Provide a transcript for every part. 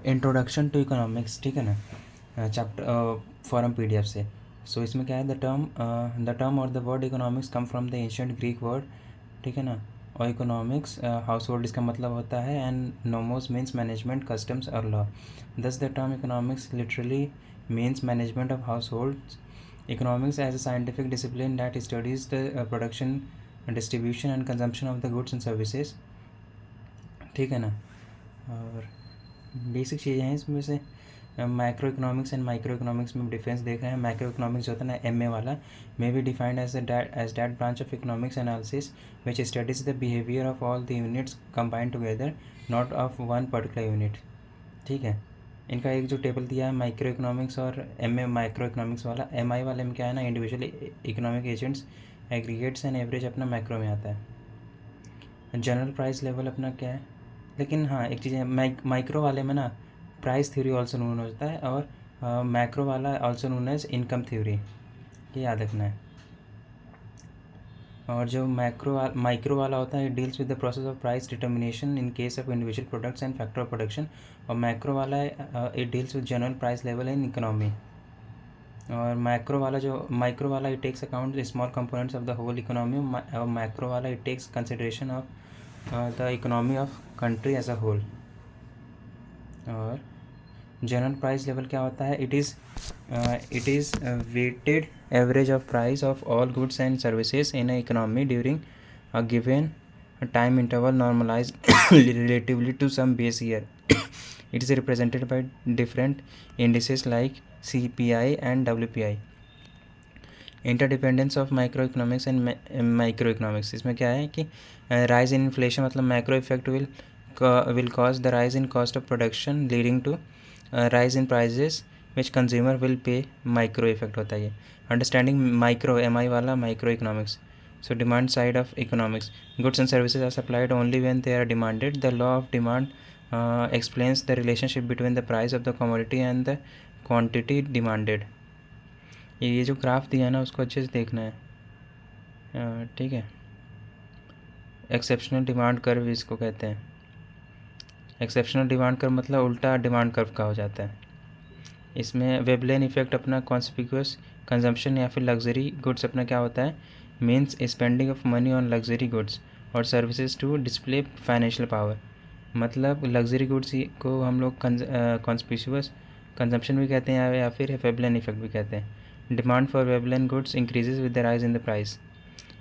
Introduction to economics, ठीक है ना, चैप्टर फॉरम PDF से। सो इसमें क्या है, द टर्म और the word economics come from the ancient Greek word, ठीक है ना। और इकोनॉमिक्स हाउस होल्ड इसका मतलब होता है, and nomos means management, customs और लॉ। दस the term economics literally means management of house holds. Economics as a scientific discipline that studies the production, distribution and consumption of the goods and services, ठीक है ना। और basic चीज़ें हैं इसमें से। Micro economics and micro economics में difference देख रहे हैं। माइक्रो इकोनॉमिक्स जो होता है ना, MA वाला, may be defined as that branch of economics analysis which studies the behaviour of all the units combined together, not of one particular unit, ठीक है। इनका एक जो टेबल दिया है माइक्रो इकोनॉमिक्स और MA माइक्रो इकोनॉमिक्स वाला, MI वाले में क्या है ना, individual economic agents, aggregates and average अपना माइक्रो में आता है। जनरल प्राइस लेवल अपना क्या है, लेकिन हाँ एक चीज़ है, माइक्रो वाले में ना प्राइस थ्योरी ऑल्सो नोन होता है, और मैक्रो वाला also known as income theory, ये याद रखना है। और जो माइक्रो वाला होता है, deals with the process of price determination in case of individual products and factor of production. और मैक्रो वाला है, it deals with general price level in economy. और माइक्रो वाला it takes account small components of the whole economy. और macro वाला it takes consideration of the economy of country as a whole. और general price level क्या होता है, it is weighted average of price of all goods and services in a economy during a given time interval normalised relatively to some base year. It is represented by different indices like CPI and WPI. Interdependence of micro economics and micro economics, इसमें क्या है कि rise in inflation मतलब micro effect will cause the rise in cost of production leading to rise in prices which consumer will pay, micro effect होता है ये। Understanding micro MI वाला micro economics. So demand side of economics, goods and services are supplied only when they are demanded. The law of demand explains the relationship between the price of the commodity and the quantity demanded. ये जो graph दिया है ना उसको अच्छे से देखना है, ठीक है। एक्सेप्शनल डिमांड कर्व इसको कहते हैं। एक्सेप्शनल डिमांड कर्व मतलब उल्टा डिमांड कर्व का हो जाता है। इसमें वेबलेन इफेक्ट अपना कॉन्स्पिक्यूअस कंजम्पशन या फिर लग्जरी गुड्स अपना क्या होता है, means spending of money on luxury goods और services to display financial power. मतलब लग्जरी गुड्स को हम लोग कॉन्स्पिक्यूअस कंजम्पशन भी कहते हैं या फिर वेबलेन इफेक्ट भी कहते हैं। Demand for Veblen goods increases with the rise in the price.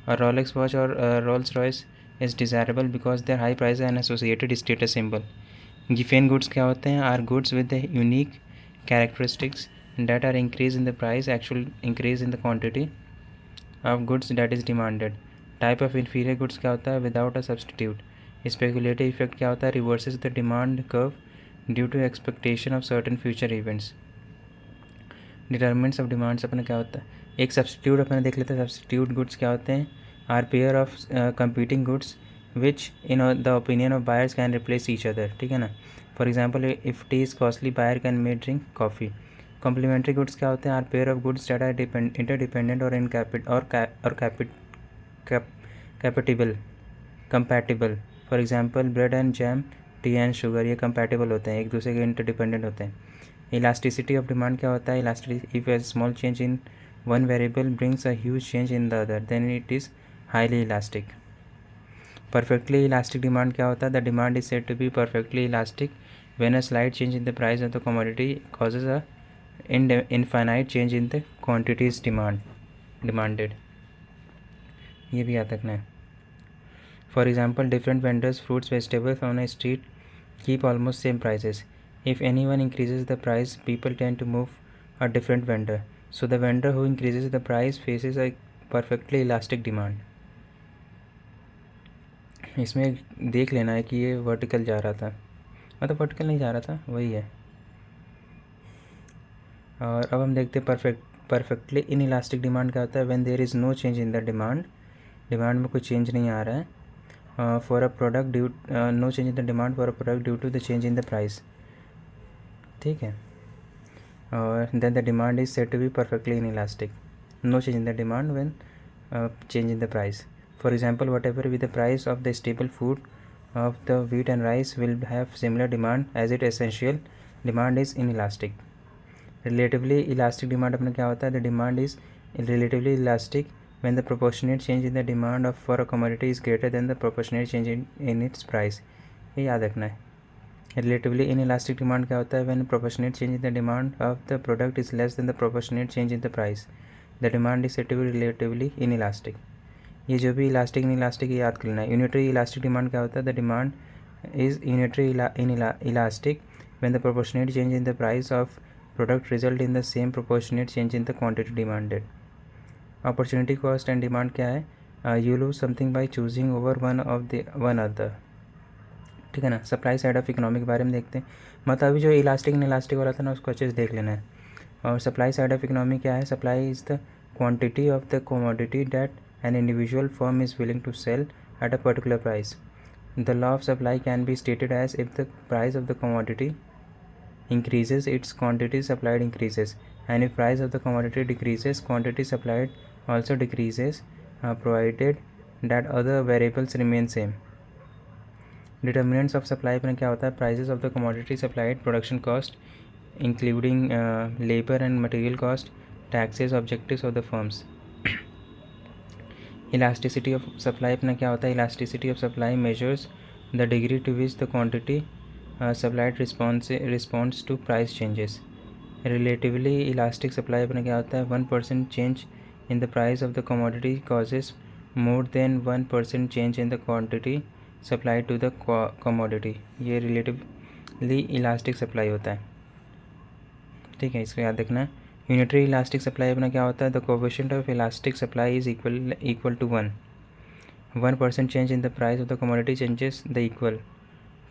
और रोलेक्स वॉच और Rolls Royce is desirable because their high price and associated status symbol. Giffen goods क्या होते हैं, are goods with the unique characteristics that are increase in the price, actual increase in the quantity of goods that is demanded. Type of inferior goods क्या होता है, without a substitute. Speculative effect क्या होता है, reverses the demand curve due to expectation of certain future events. Determinants of demands अपना क्या होता है, एक substitute अपना देख लेते हैं। substitute goods क्या होते हैं, are pair of competing goods which in the opinion of buyers can replace each other, ठीक है ना। For example if tea is costly buyer can may drink coffee. Complementary goods क्या होते हैं, are pair of goods that are interdependent or compatible. फॉर एग्जाम्पल ब्रेड एंड जैम, टी एंड शुगर, ये कंपैटिबल होते हैं, एक दूसरे के इंटरडिपेंडेंट होते हैं। इलास्टिसिटी ऑफ डिमांड क्या होता है, elasticity if a small change in one variable brings a huge change in the other then it is highly elastic. Perfectly elastic demand क्या होता है, the demand is said to be perfectly elastic when a slight change in the price of the commodity causes a infinite change in the quantities demanded. ये भी याद रखना है। For example, different vendors, fruits, vegetables on a street keep almost same prices. If anyone increases the price, people tend to move a different vendor. So the vendor who increases the price faces a perfectly elastic demand. इसमें देख लेना है कि ये vertical जा रहा था, मतलब वर्टिकल नहीं जा रहा था, वही है। और अब हम देखते हैं परफेक्टली इन इलास्टिक डिमांड क्या होता है, when there is no change in the demand में कोई चेंज नहीं आ रहा है। For a product due no change in the demand for a product due to the change in the price, ठीक है। और then the demand is said to be perfectly inelastic, no change in the demand when change in the price. For example whatever with the price of the stable food of the wheat and rice will have similar demand as it essential demand is inelastic. Relatively elastic demand अपना क्या होता है, the demand is relatively elastic when the proportionate change in the demand of for a commodity is greater than the proportionate change in its price। ये याद रखना है। Relatively inelastic demand क्या होता है, when proportionate change in the demand of the product is less than the proportionate change in the price, the demand is said to be relatively inelastic। ये जो भी इलास्टिक इनइलास्टिक याद कर लेना है। यूनिटरी इलास्टिक डिमांड क्या होता है, the demand is unitary elastic when the proportionate change in the price of product result in the same proportionate change in the quantity demanded। Opportunity cost and demand क्या है, you lose something by choosing over one other. ठीक है ना। Supply side of economy के बारे में देखते हैं। मतलब अभी जो इलास्टिक इलास्टिक वाला था ना, उसको अच्छे से देख लेना है। और सप्लाई साइड ऑफ इकोनॉमी क्या है, supply is the quantity of the commodity that an individual firm is willing to sell at a particular price. The law of supply can be stated as if the price of the commodity increases, its quantity supplied increases, and if price of the commodity decreases, quantity supplied also decreases, provided that other variables remain same। Determinants of supply में क्या होता है, prices of the commodity supplied, production cost including labor and material cost, taxes, objectives of the firms। Elasticity of supply अपना क्या होता है, elasticity of supply measures the degree to which the quantity supplied responds to price changes। Relatively elastic supply अपना क्या होता है, 1% change in the price of the commodity causes more than 1% change in the quantity supplied to the commodity। ये relatively elastic supply होता है। ठीक है, इसको याद रखना है। यूनिटरी इलास्टिक सप्लाई अपना क्या होता है, the coefficient of elastic supply is equal to 1% change in the price of the commodity changes the equal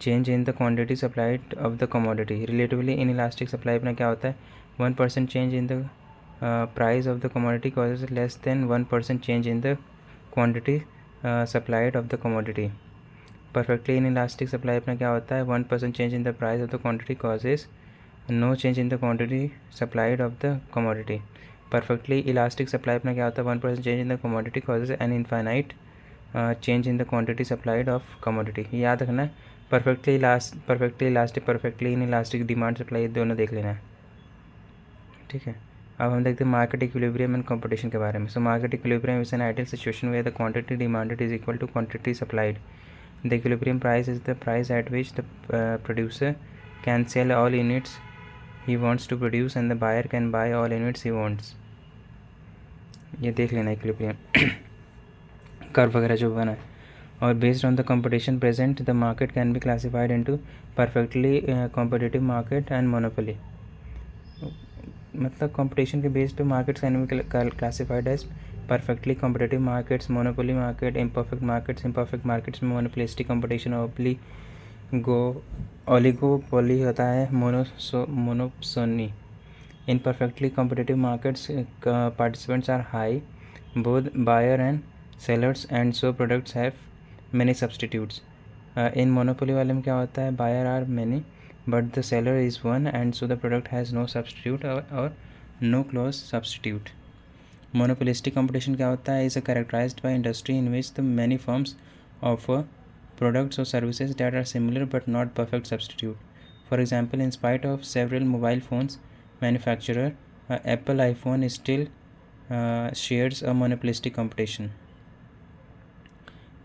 change in the quantity supplied of the commodity। relatively inelastic supply अपना क्या होता है, 1% change in the price of the commodity causes less than 1% change in the quantity supplied of the commodity। perfectly inelastic supply अपना क्या होता है, 1% change in the price of the quantity causes no change in the quantity supplied of the commodity। perfectly elastic supply अपना क्या होता है, 1% change in the commodity causes an infinite change in the quantity supplied of commodity। याद रखना है। Perfectly elastic perfectly inelastic demand supply दोनों देख लेना है। ठीक है, अब हम देखते हैं मार्केट इक्विलिब्रियम एंड कंपटीशन के बारे में। So market equilibrium is an ideal situation where the quantity demanded is equal to quantity supplied. The equilibrium price is the price at which the producer can sell all units he wants to produce and the buyer can buy all units he wants. ये देख लेना equilibrium curve वगैरह जो बना है। और based on the competition present the market can be classified into perfectly competitive market and monopoly. मतलब competition के बेस पे markets can be classified as perfectly competitive markets, monopoly market, imperfect markets में monopolistic competition, oligopoly होता है, monopsony. In perfectly competitive markets participants are high, both buyer and sellers and so products have many substitutes। in monopoly वाले में क्या होता है, buyer are many but the seller is one and so the product has no substitute or no close substitute। monopolistic competition क्या होता है, is characterized by industry in which the many firms offer products or services that are similar but not perfect substitute। for example, in spite of several mobile phones manufacturer, Apple iPhone still shares a monopolistic competition।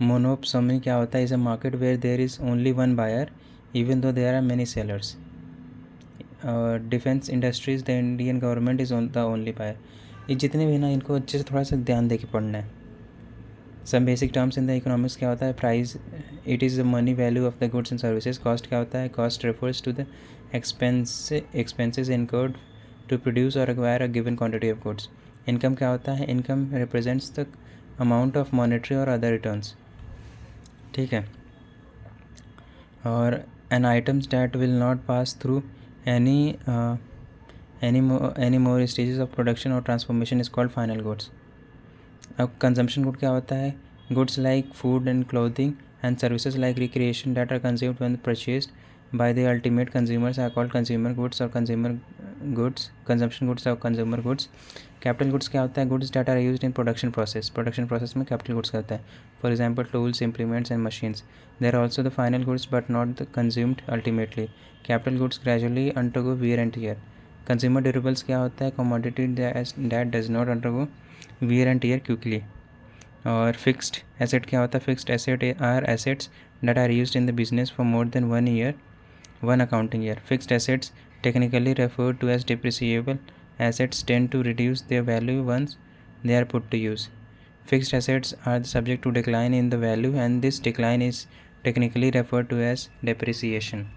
Monopoly क्या होता है, is a market where there is only one buyer even though there are many sellers. Defence industries the Indian government is the only buyer. ये जितने भी ना, इनको अच्छे से थोड़ा सा ध्यान दे के पढ़ना है। Some basic terms in the economics क्या होता है, price it is the money value of the goods and services. Cost क्या होता है, cost refers to the expenses incurred to produce or acquire a given quantity of goods. Income क्या होता है, income represents the amount of monetary or other returns. ठीक है, और an items that will not pass through any more stages of production और transformation is called final goods. अब consumption good क्या होता है, goods like food and clothing and services like recreation that are consumed when purchased by the ultimate consumers are called consumer goods और consumer goods, consumption goods और consumer goods. Capital goods क्या होता है? Goods that are used in production process. Production process में capital goods क्या होता है? For example tools, implements and machines. There are also the final goods but not the consumed ultimately. Capital goods gradually undergo wear and tear. Consumer durables क्या होता है? Commodity that does not undergo wear and tear quickly. और fixed asset क्या होता है? Fixed asset are assets that are used in the business for more than 1 year, 1 accounting year. Fixed assets, technically referred to as depreciable assets, tend to reduce their value once they are put to use. Fixed assets are subject to decline in the value, and this decline is technically referred to as depreciation.